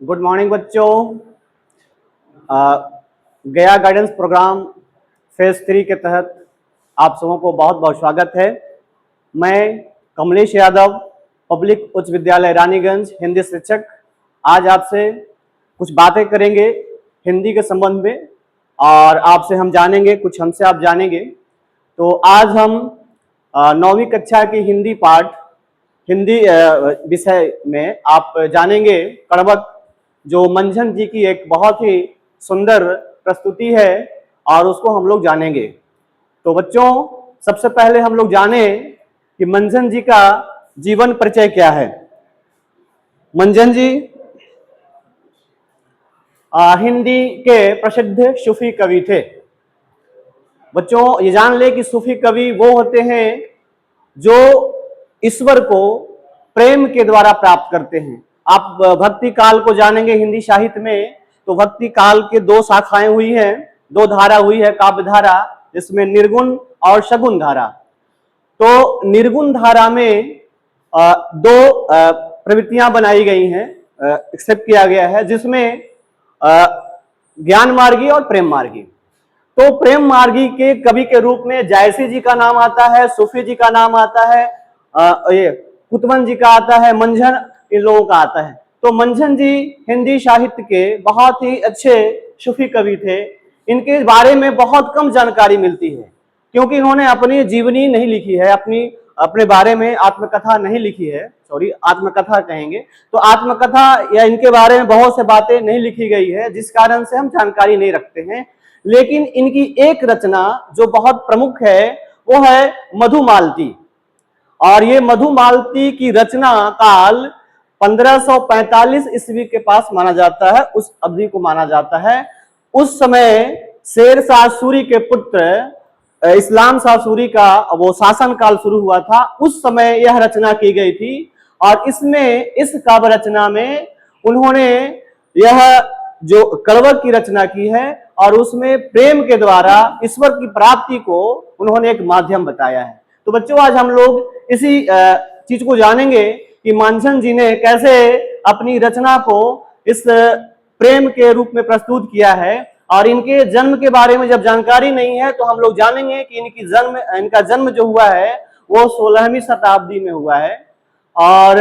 Good morning बच्चों। गया guidance programme phase 3 के तहत आप सबों को बहुत बहुत स्वागत है। मैं कमलेश यादव, पब्लिक उच्च विद्यालय रानीगंज, हिंदी शिक्षक, आज आपसे कुछ बातें करेंगे हिंदी के संबंध में और आपसे हम जानेंगे, कुछ हमसे आप जानेंगे। तो आज हम 9वीं कक्षा की हिंदी पाठ, हिंदी विषय में आप जानेंगे कड़वक, जो मंझन जी की एक बहुत ही सुंदर प्रस्तुति है और उसको हम लोग जानेंगे। तो बच्चों, सबसे पहले हम लोग जाने कि मंझन जी का जीवन परिचय क्या है। मंझन जी हिंदी के प्रसिद्ध सूफी कवि थे। बच्चों, ये जान ले कि सूफी कवि वो होते हैं जो ईश्वर को प्रेम के द्वारा प्राप्त करते हैं। आप भक्ति काल को जानेंगे हिंदी साहित्य में, तो भक्ति काल के दो शाखाएं हुई हैं, दो धारा हुई है, काव्य धारा, जिसमें निर्गुण और सगुण धारा। तो निर्गुण धारा में दो प्रवृत्तियां बनाई गई हैं, एक्सेप्ट किया गया है, जिसमें ज्ञान मार्गी और प्रेम मार्गी। तो प्रेम मार्गी के कवि के रूप में जायसी जी का नाम आता है, सूफी जी का नाम आता है, ये कुतवन जी का आता है, मंझन इन लोगों का आता है। तो मंझन जी हिंदी साहित्य के बहुत ही अच्छे सूफी कवि थे। इनके बारे में बहुत कम जानकारी मिलती है, क्योंकि इन्होंने अपनी जीवनी नहीं लिखी है, अपने बारे में आत्मकथा नहीं लिखी है, सॉरी आत्मकथा कहेंगे तो आत्मकथा, या इनके बारे में बहुत से बातें नहीं लिखी गई है, जिस कारण से हम जानकारी नहीं रखते हैं। लेकिन इनकी एक रचना जो बहुत प्रमुख है वो है मधुमालती, और ये मधुमालती की रचना काल 1545 ईस्वी के पास माना जाता है, उस अवधि को माना जाता है। उस समय शेर शाह सूरी के पुत्र इस्लाम शाह सूरी का वो शासन काल शुरू हुआ था, उस समय यह रचना की गई थी। और इसमें, इस काव्य रचना में उन्होंने यह जो कड़वक की रचना की है और उसमें प्रेम के द्वारा ईश्वर की प्राप्ति को उन्होंने एक माध्यम बताया है। तो बच्चों, आज हम लोग इसी चीज को जानेंगे कि मंझन जी ने कैसे अपनी रचना को इस प्रेम के रूप में प्रस्तुत किया है। और इनके जन्म के बारे में जब जानकारी नहीं है तो हम लोग जानेंगे कि इनका जन्म जो हुआ है वो 16वीं शताब्दी में हुआ है, और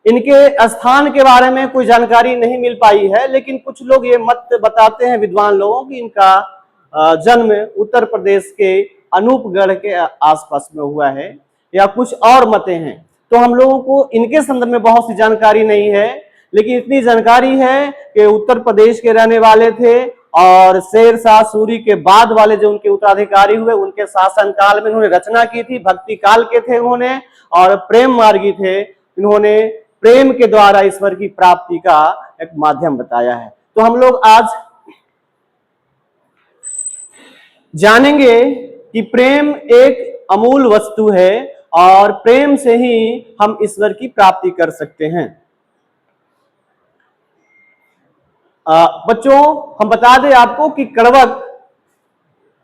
इनके स्थान के बारे में कोई जानकारी नहीं मिल पाई है। लेकिन कुछ लोग ये मत बताते हैं, विद्वान लोगों, कि इनका जन्म उत्तर प्रदेश के अनूपगढ़ के आसपास में हुआ है, या कुछ और मतें हैं। तो हम लोगों को इनके संदर्भ में बहुत सी जानकारी नहीं है, लेकिन इतनी जानकारी है कि उत्तर प्रदेश के रहने वाले थे, और शेर शाह सूरी के बाद वाले जो उनके उत्तराधिकारी हुए, उनके शासन काल में उन्होंने रचना की थी, भक्ति काल के थे उन्होंने, और प्रेम मार्गी थे। इन्होंने प्रेम के द्वारा ईश्वर की प्राप्ति का एक माध्यम बताया है। तो हम लोग आज जानेंगे कि प्रेम एक अमूल वस्तु है और प्रेम से ही हम ईश्वर की प्राप्ति कर सकते हैं। बच्चों, हम बता दें आपको कि कड़वक,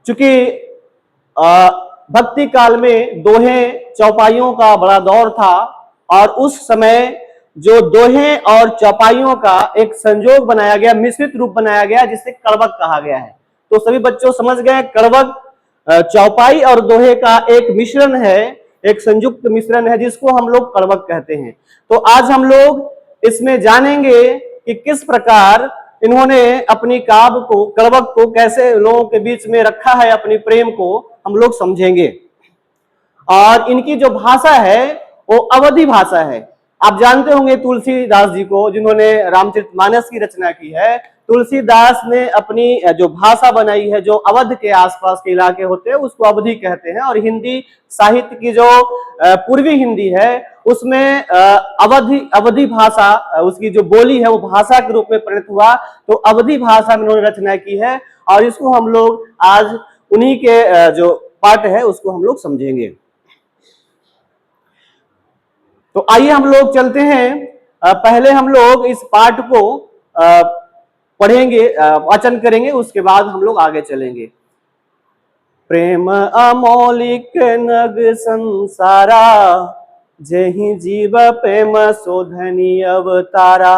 चूंकि भक्ति काल में दोहे चौपाइयों का बड़ा दौर था, और उस समय जो दोहे और चौपाइयों का एक संयोग बनाया गया, मिश्रित रूप बनाया गया, जिसे कड़वक कहा गया है। तो सभी बच्चों समझ गए, कड़वक चौपाई और दोहे का एक मिश्रण है, एक संयुक्त मिश्रण है, जिसको हम लोग कड़वक कहते हैं। तो आज हम लोग इसमें जानेंगे कि किस प्रकार इन्होंने अपनी काव्य को, कड़वक को, कैसे लोगों के बीच में रखा है, अपनी प्रेम को हम लोग समझेंगे। और इनकी जो भाषा है वो अवधी भाषा है। आप जानते होंगे तुलसीदास जी को, जिन्होंने रामचरितमानस की रचना की है। तुलसीदास ने अपनी जो भाषा बनाई है, जो अवध के आसपास के इलाके होते हैं, उसको अवधी कहते हैं। और हिंदी साहित्य की जो पूर्वी हिंदी है, उसमें अवधी भाषा, उसकी जो बोली है वो भाषा के रूप में परिणत हुआ। तो अवधी भाषा में उन्होंने रचना की है, और इसको हम लोग आज उन्हीं के जो पाठ है उसको हम लोग समझेंगे। तो आइए हम लोग चलते हैं। पहले हम लोग इस पाठ को पढ़ेंगे, वाचन करेंगे, उसके बाद हम लोग आगे चलेंगे। प्रेम अमौलिक नग संसारा, जहि जीव प्रेम शोधनी अवतारा।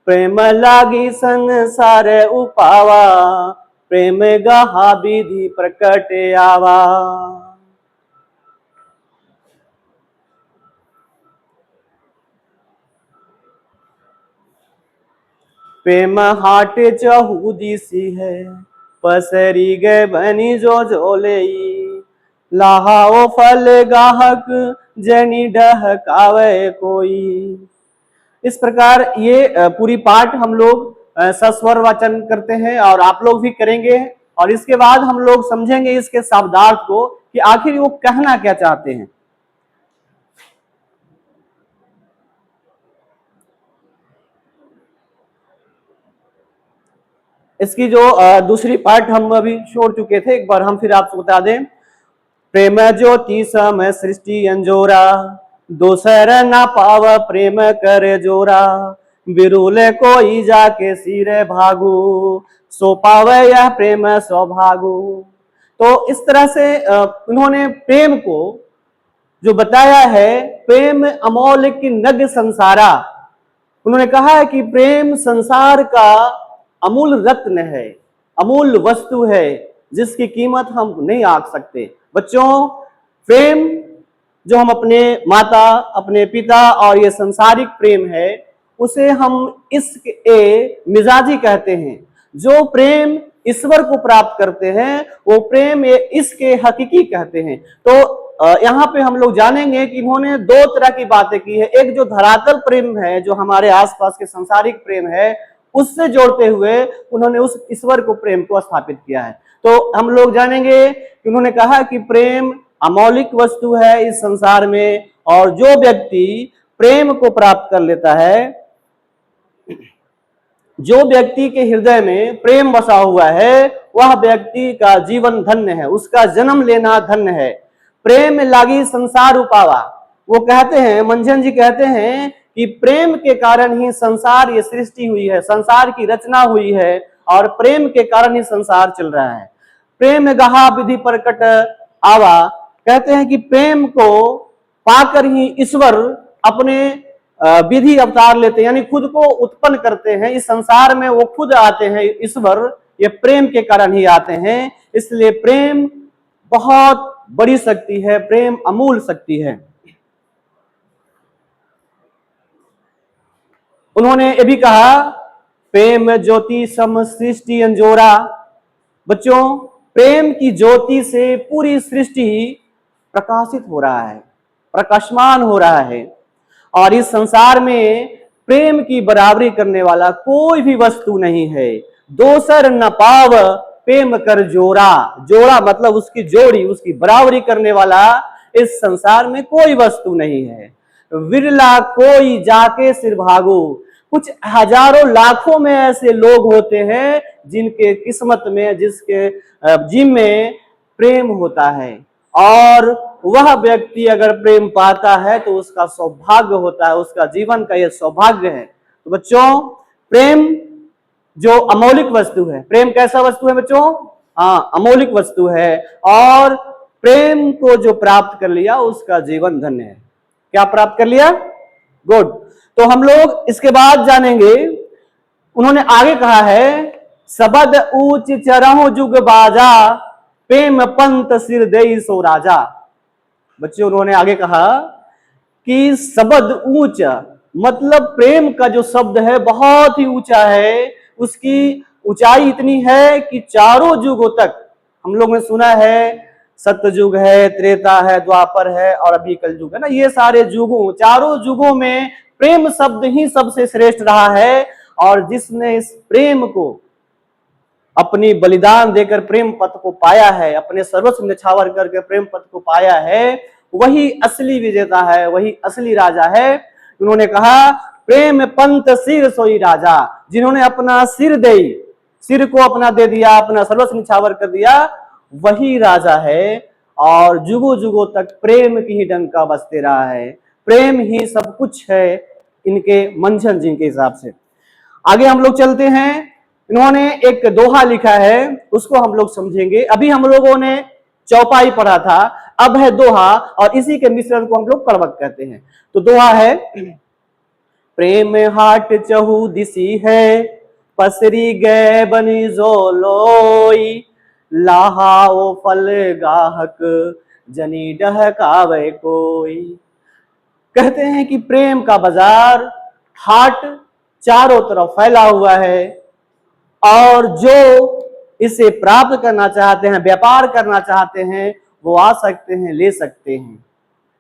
प्रेम लागी संसार उपावा, प्रेम गहा विधि प्रकट आवा। प्रेम हाट चहु दिसी है, पसरी गए बनी जो झोले, लाहाओ फल गाहक जनी डहकावे कोई। इस प्रकार ये पूरी पाठ हम लोग सस्वर वाचन करते हैं और आप लोग भी करेंगे, और इसके बाद हम लोग समझेंगे इसके शब्दार्थ को कि आखिर वो कहना क्या चाहते हैं। इसकी जो दूसरी पार्ट हम अभी छोड़ चुके थे, एक बार हम फिर आपको बता दें। प्रेम ज्योति सम सृष्टि अंजोरा, दोसर ना पाव प्रेम कर जोरा, बिरुले कोई जाके सिरे भागु, सो पावे यह प्रेम सौभागु। तो इस तरह से उन्होंने प्रेम को जो बताया है, प्रेम अमौलिक नग संसारा, उन्होंने कहा है कि प्रेम संसार का अमूल रत्न है, अमूल वस्तु है, जिसकी कीमत हम नहीं आंक सकते। बच्चों, प्रेम जो हम अपने माता, अपने पिता और ये संसारिक प्रेम है, उसे हम इश्क ए मिजाजी कहते हैं। जो प्रेम ईश्वर को प्राप्त करते हैं, वो प्रेम ये इश्क ए हकीकी कहते हैं। तो यहाँ पे हम लोग जानेंगे कि इन्होंने दो तरह की बातें की है। एक जो धरातल प्रेम है, जो हमारे आसपास के संसारिक प्रेम है, उससे जोड़ते हुए उन्होंने उस ईश्वर को प्रेम को स्थापित किया है। तो हम लोग जानेंगे कि उन्होंने कहा कि प्रेम अमौलिक वस्तु है इस संसार में, और जो व्यक्ति प्रेम को प्राप्त कर लेता है, जो व्यक्ति के हृदय में प्रेम बसा हुआ है, वह व्यक्ति का जीवन धन्य है, उसका जन्म लेना धन्य है। प्रेम लागी संसार उपावा, वो कहते हैं, मंझन जी कहते हैं कि प्रेम के कारण ही संसार ये सृष्टि हुई है, संसार की रचना हुई है, और प्रेम के कारण ही संसार चल रहा है। प्रेम गहा विधि प्रकट आवा, कहते हैं कि प्रेम को पाकर ही ईश्वर अपने विधि अवतार लेते हैं, यानी खुद को उत्पन्न करते हैं इस संसार में, वो खुद आते हैं ईश्वर, ये प्रेम के कारण ही आते हैं। इसलिए प्रेम बहुत बड़ी शक्ति है, प्रेम अमूल शक्ति है। उन्होंने ये भी कहा, प्रेम ज्योति सम सृष्टि अंजोरा। बच्चों, प्रेम की ज्योति से पूरी सृष्टि प्रकाशित हो रहा है, प्रकाशमान हो रहा है, और इस संसार में प्रेम की बराबरी करने वाला कोई भी वस्तु नहीं है। दोसर न पाव प्रेम कर जोड़ा, जोड़ा मतलब उसकी जोड़ी, उसकी बराबरी करने वाला इस संसार में कोई वस्तु नहीं है। विरला कोई जाके सिर भागो, कुछ हजारों लाखों में ऐसे लोग होते हैं जिनके किस्मत में, जिसके जिम में प्रेम होता है, और वह व्यक्ति अगर प्रेम पाता है तो उसका सौभाग्य होता है, उसका जीवन का यह सौभाग्य है। तो बच्चों, प्रेम जो अमौलिक वस्तु है, प्रेम कैसा वस्तु है बच्चों? हाँ, अमौलिक वस्तु है, और प्रेम को जो प्राप्त कर लिया उसका जीवन धन्य है। क्या प्राप्त कर लिया? गुड। तो हम लोग इसके बाद जानेंगे, उन्होंने आगे कहा है, सबद ऊंच चरहु जुग बाजा, प्रेम पंत सिर दई सो राजा। बच्चों, उन्होंने आगे कहा कि सबद ऊंच मतलब प्रेम का जो शब्द है बहुत ही ऊंचा है, उसकी ऊंचाई इतनी है कि चारों युगों तक, हम लोग ने सुना है सत्ययुग है, त्रेता है, द्वापर है और अभी कलयुग है ना, ये सारे युगों, चारों युगों में प्रेम शब्द ही सबसे श्रेष्ठ रहा है। और जिसने इस प्रेम को अपनी बलिदान देकर प्रेम पथ को पाया है, अपने सर्वस्व न्यौछावर करके प्रेम पथ को पाया है, वही असली विजेता है, वही असली राजा है। उन्होंने कहा, प्रेम पंत सिर सोई राजा, जिन्होंने अपना सिर दे, सिर को अपना दे दिया, अपना सर्वस्व न्यौछावर कर दिया, वही राजा है। और जुगों जुगों तक प्रेम की ही डंका बजते रहा है, प्रेम ही सब कुछ है इनके, मंझन जी के हिसाब से। आगे हम लोग चलते हैं। इन्होंने एक दोहा लिखा है, उसको हम लोग समझेंगे। अभी हम लोगों ने चौपाई पढ़ा था, अब है दोहा, और इसी के मिश्रण को हम लोग कड़वक कहते हैं। तो दोहा है, प्रेम हाट चहु दिसी है, पसरी गए बनी जोलोई, लाहाओ फल गाहक जनी डहकावे कोई। कहते हैं कि प्रेम का बाजार, हाट चारों तरफ फैला हुआ है और जो इसे प्राप्त करना चाहते हैं, व्यापार करना चाहते हैं, वो आ सकते हैं, ले सकते हैं।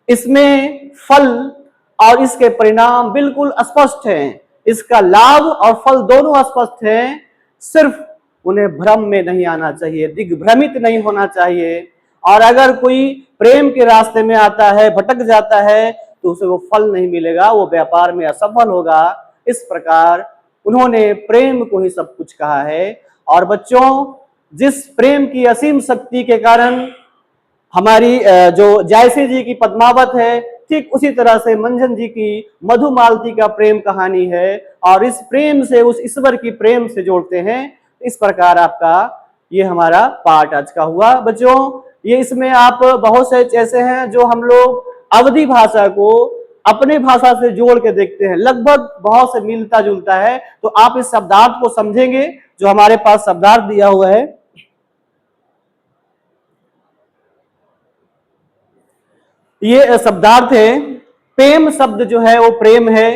इसमें फल और इसके परिणाम बिल्कुल स्पष्ट हैं। इसका लाभ और फल दोनों स्पष्ट हैं। सिर्फ उन्हें भ्रम में नहीं आना चाहिए, दिग्भ्रमित नहीं होना चाहिए। और अगर कोई प्रेम के रास्ते में आता है, भटक जाता है, तो उसे वो फल नहीं मिलेगा, वो व्यापार में असफल होगा। इस प्रकार उन्होंने प्रेम को ही सब कुछ कहा है। और बच्चों, जिस प्रेम की असीम शक्ति के कारण हमारी जो जायसी जी की पद्मावत है, ठीक उसी तरह से मंझन जी की मधुमालती का प्रेम कहानी है। और इस प्रेम से उस ईश्वर की प्रेम से जोड़ते हैं। इस प्रकार आपका ये हमारा पाठ आज का हुआ। बच्चों, ये इसमें आप बहुत से ऐसे हैं जो हम लोग अवधी भाषा को अपने भाषा से जोड़ के देखते हैं, लगभग बहुत से मिलता जुलता है। तो आप इस शब्दार्थ को समझेंगे जो हमारे पास शब्दार्थ दिया हुआ है। ये शब्दार्थ है। प्रेम शब्द जो है वो प्रेम है,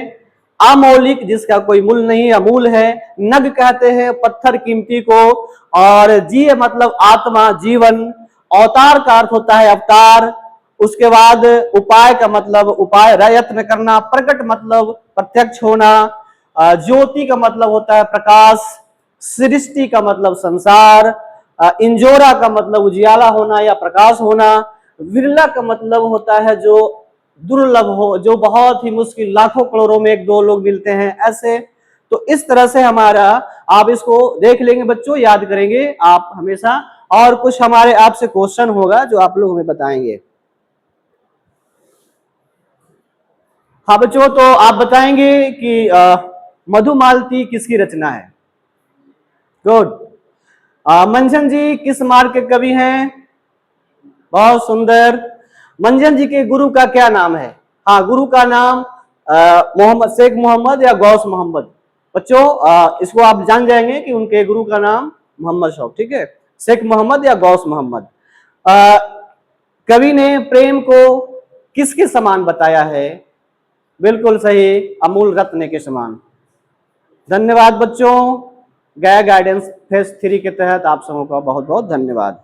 अमौलिक, जिसका कोई मूल नहीं, अमूल है। नग कहते हैं पत्थर कीमती को। और जी मतलब आत्मा, जीवन। अवतार का अर्थ होता है अवतार। उसके बाद उपाय का मतलब उपाय, प्रयत्न करना। प्रकट मतलब प्रत्यक्ष होना। ज्योति का मतलब होता है प्रकाश। सृष्टि का मतलब संसार। इंजोरा का मतलब उजियाला होना या प्रकाश होना। विरला का मतलब होता है जो दुर्लभ हो, जो बहुत ही मुश्किल, लाखों करोड़ों में एक दो लोग मिलते हैं, ऐसे। तो इस तरह से हमारा, आप इसको देख लेंगे बच्चों, याद करेंगे आप हमेशा। और कुछ हमारे आपसे क्वेश्चन होगा जो आप लोग हमें बताएंगे। हाँ बच्चों, तो आप बताएंगे कि मधुमालती किसकी रचना है? गुड। मंझन जी किस मार्ग के कवि हैं? बहुत सुंदर। मंझन जी के गुरु का क्या नाम है? हाँ, गुरु का नाम मोहम्मद, शेख मोहम्मद या गौस मोहम्मद। बच्चों, इसको आप जान जाएंगे कि उनके गुरु का नाम मोहम्मद शौक, ठीक है, शेख मोहम्मद या गौस मोहम्मद। कवि ने प्रेम को किसके समान बताया है? बिल्कुल सही, अमूल रत्न के समान। धन्यवाद बच्चों। गया गाइडेंस फेज 3 के तहत आप सबों का बहुत बहुत धन्यवाद।